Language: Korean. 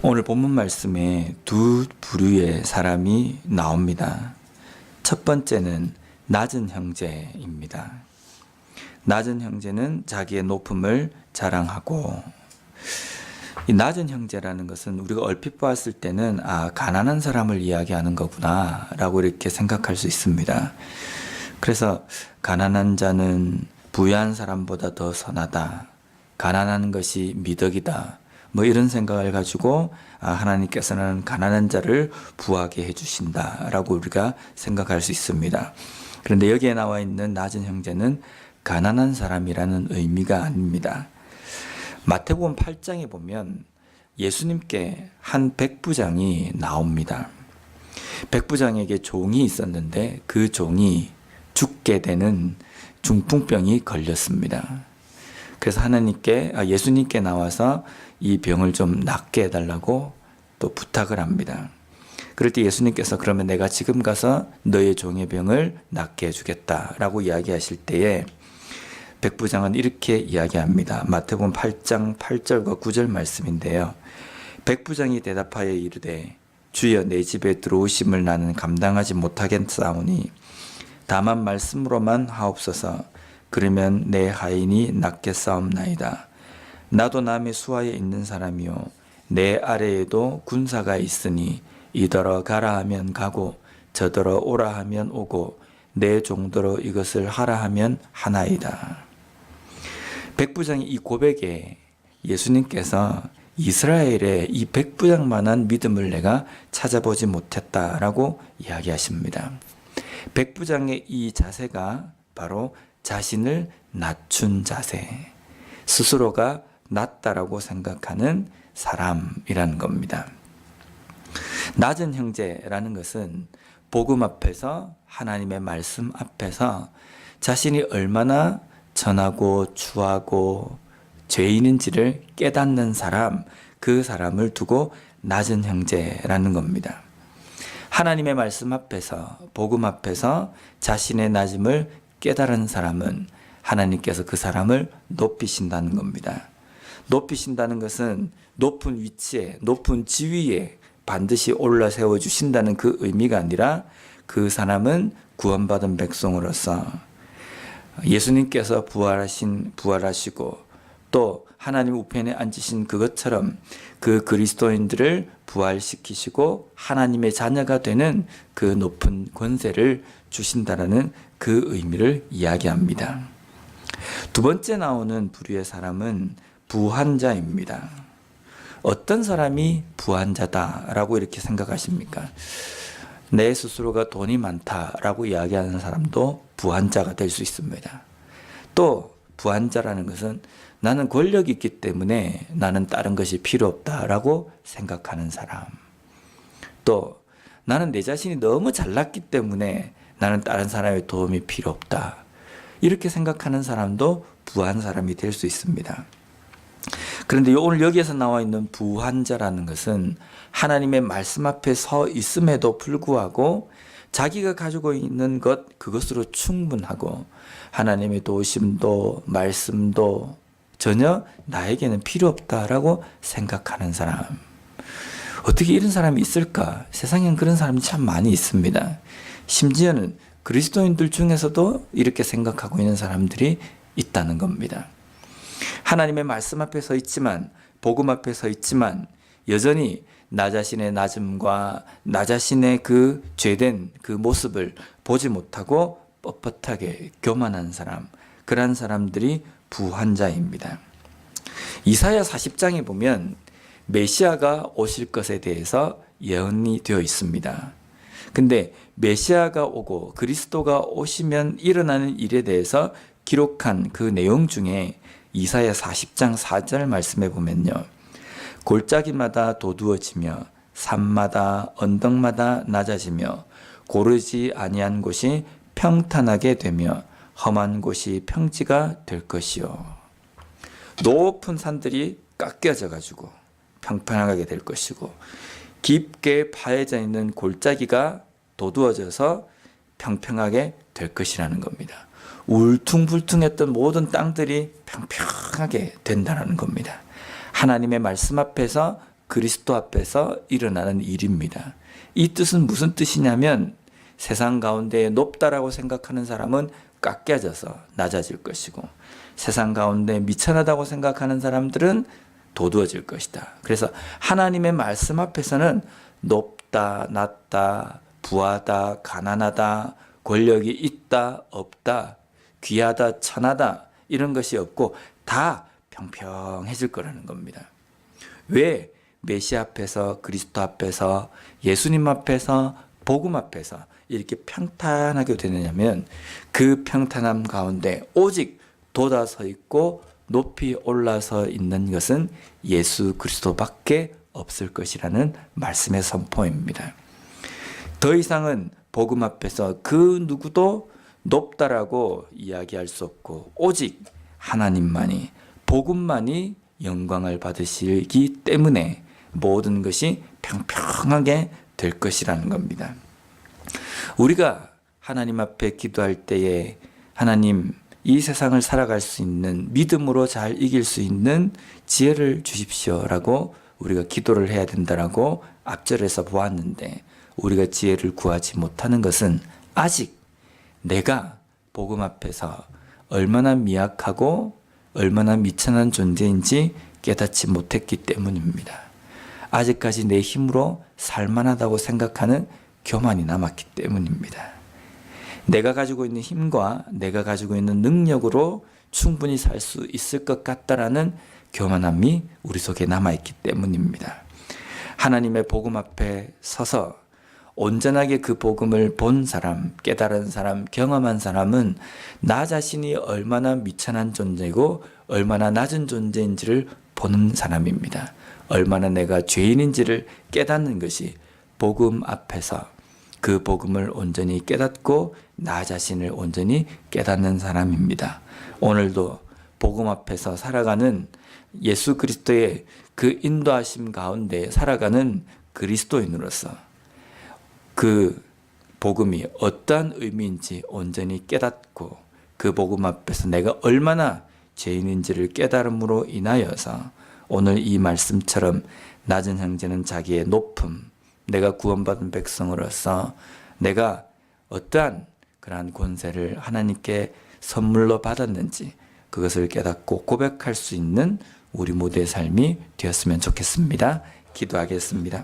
오늘 본문 말씀에 두 부류의 사람이 나옵니다. 첫 번째는 낮은 형제입니다. 낮은 형제는 자기의 높음을 자랑하고, 이 낮은 형제라는 것은 우리가 얼핏 보았을 때는 가난한 사람을 이야기하는 거구나 라고 이렇게 생각할 수 있습니다. 그래서 가난한 자는 부유한 사람보다 더 선하다, 가난한 것이 미덕이다, 이런 생각을 가지고 하나님께서는 가난한 자를 부하게 해주신다 라고 우리가 생각할 수 있습니다. 그런데 여기에 나와 있는 낮은 형제는 가난한 사람이라는 의미가 아닙니다. 마태복음 8장에 보면 예수님께 한 백부장이 나옵니다. 백부장에게 종이 있었는데 그 종이 죽게 되는 중풍병이 걸렸습니다. 그래서 예수님께 나와서 이 병을 좀 낫게 해달라고 또 부탁을 합니다. 그럴 때 예수님께서 그러면 내가 지금 가서 너의 종의 병을 낫게 해주겠다라고 이야기하실 때에 백부장은 이렇게 이야기합니다. 마태복음 8장 8절과 9절 말씀인데요. 백부장이 대답하여 이르되 주여 내 집에 들어오심을 나는 감당하지 못하겠사오니 다만 말씀으로만 하옵소서. 그러면 내 하인이 낫겠사옵나이다. 나도 남의 수하에 있는 사람이요 내 아래에도 군사가 있으니 이더러 가라 하면 가고 저더러 오라 하면 오고 내 종더러 이것을 하라 하면 하나이다. 백부장의 이 고백에 예수님께서 이스라엘의 이 백부장만한 믿음을 내가 찾아보지 못했다라고 이야기하십니다. 백부장의 이 자세가 바로 자신을 낮춘 자세, 스스로가 낮다라고 생각하는 사람이라는 겁니다. 낮은 형제라는 것은 복음 앞에서, 하나님의 말씀 앞에서 자신이 얼마나 천하고 추하고 죄인인지를 깨닫는 사람, 그 사람을 두고 낮은 형제라는 겁니다. 하나님의 말씀 앞에서, 복음 앞에서 자신의 낮음을 깨달은 사람은 하나님께서 그 사람을 높이신다는 겁니다. 높이신다는 것은 높은 위치에, 높은 지위에 반드시 올라 세워주신다는 그 의미가 아니라 그 사람은 구원받은 백성으로서 예수님께서 부활하시고 또 하나님 우편에 앉으신 그것처럼 그 그리스도인들을 부활시키시고 하나님의 자녀가 되는 그 높은 권세를 주신다라는 그 의미를 이야기합니다. 두 번째 나오는 부류의 사람은 부한자입니다. 어떤 사람이 부한자다라고 이렇게 생각하십니까? 내 스스로가 돈이 많다라고 이야기하는 사람도 부한자가 될 수 있습니다. 또 부한자라는 것은 나는 권력이 있기 때문에 나는 다른 것이 필요 없다라고 생각하는 사람. 또 나는 내 자신이 너무 잘났기 때문에 나는 다른 사람의 도움이 필요 없다. 이렇게 생각하는 사람도 부한 사람이 될 수 있습니다. 그런데 오늘 여기에서 나와 있는 부한자라는 것은 하나님의 말씀 앞에 서 있음에도 불구하고 자기가 가지고 있는 것, 그것으로 충분하고 하나님의 도우심도 말씀도 전혀 나에게는 필요 없다라고 생각하는 사람. 어떻게 이런 사람이 있을까? 세상엔 그런 사람이 참 많이 있습니다. 심지어는 그리스도인들 중에서도 이렇게 생각하고 있는 사람들이 있다는 겁니다. 하나님의 말씀 앞에 서 있지만, 복음 앞에 서 있지만 여전히 나 자신의 낮음과 나 자신의 그 죄된 그 모습을 보지 못하고 뻣뻣하게 교만한 사람, 그런 사람들이 부한자입니다. 이사야 40장에 보면 메시아가 오실 것에 대해서 예언이 되어 있습니다. 근데 메시아가 오고 그리스도가 오시면 일어나는 일에 대해서 기록한 그 내용 중에 이사야 40장 4절 말씀에 보면요. 골짜기마다 도두어지며 산마다 언덕마다 낮아지며 고르지 아니한 곳이 평탄하게 되며 험한 곳이 평지가 될 것이요. 높은 산들이 깎여져 가지고 평평하게 될 것이고 깊게 파여져 있는 골짜기가 도두어져서 평평하게 될 것이라는 겁니다. 울퉁불퉁했던 모든 땅들이 평평하게 된다는 겁니다. 하나님의 말씀 앞에서 그리스도 앞에서 일어나는 일입니다. 이 뜻은 무슨 뜻이냐면 세상 가운데 높다라고 생각하는 사람은 깎여져서 낮아질 것이고 세상 가운데 미천하다고 생각하는 사람들은 도두어질 것이다. 그래서 하나님의 말씀 앞에서는 높다, 낮다, 부하다, 가난하다, 권력이 있다, 없다, 귀하다, 천하다 이런 것이 없고 다 평평해질 거라는 겁니다. 왜 메시아 앞에서 그리스도 앞에서 예수님 앞에서 복음 앞에서 이렇게 평탄하게 되느냐면 그 평탄함 가운데 오직 돋아서 있고 높이 올라서 있는 것은 예수 그리스도밖에 없을 것이라는 말씀의 선포입니다. 더 이상은 복음 앞에서 그 누구도 높다라고 이야기할 수 없고 오직 하나님만이 복음만이 영광을 받으시기 때문에 모든 것이 평평하게 될 것이라는 겁니다. 우리가 하나님 앞에 기도할 때에 하나님 이 세상을 살아갈 수 있는 믿음으로 잘 이길 수 있는 지혜를 주십시오라고 우리가 기도를 해야 된다라고 앞절에서 보았는데 우리가 지혜를 구하지 못하는 것은 아직 내가 복음 앞에서 얼마나 미약하고 얼마나 미천한 존재인지 깨닫지 못했기 때문입니다. 아직까지 내 힘으로 살만하다고 생각하는 교만이 남았기 때문입니다. 내가 가지고 있는 힘과 내가 가지고 있는 능력으로 충분히 살 수 있을 것 같다라는 교만함이 우리 속에 남아있기 때문입니다. 하나님의 복음 앞에 서서 온전하게 그 복음을 본 사람, 깨달은 사람, 경험한 사람은 나 자신이 얼마나 미천한 존재고 얼마나 낮은 존재인지를 보는 사람입니다. 얼마나 내가 죄인인지를 깨닫는 것이 복음 앞에서 그 복음을 온전히 깨닫고 나 자신을 온전히 깨닫는 사람입니다. 오늘도 복음 앞에서 살아가는 예수 그리스도의 그 인도하심 가운데 살아가는 그리스도인으로서 그 복음이 어떠한 의미인지 온전히 깨닫고 그 복음 앞에서 내가 얼마나 죄인인지를 깨달음으로 인하여서 오늘 이 말씀처럼 낮은 형제는 자기의 높음, 내가 구원받은 백성으로서 내가 어떠한 그러한 권세를 하나님께 선물로 받았는지 그것을 깨닫고 고백할 수 있는 우리 모두의 삶이 되었으면 좋겠습니다. 기도하겠습니다.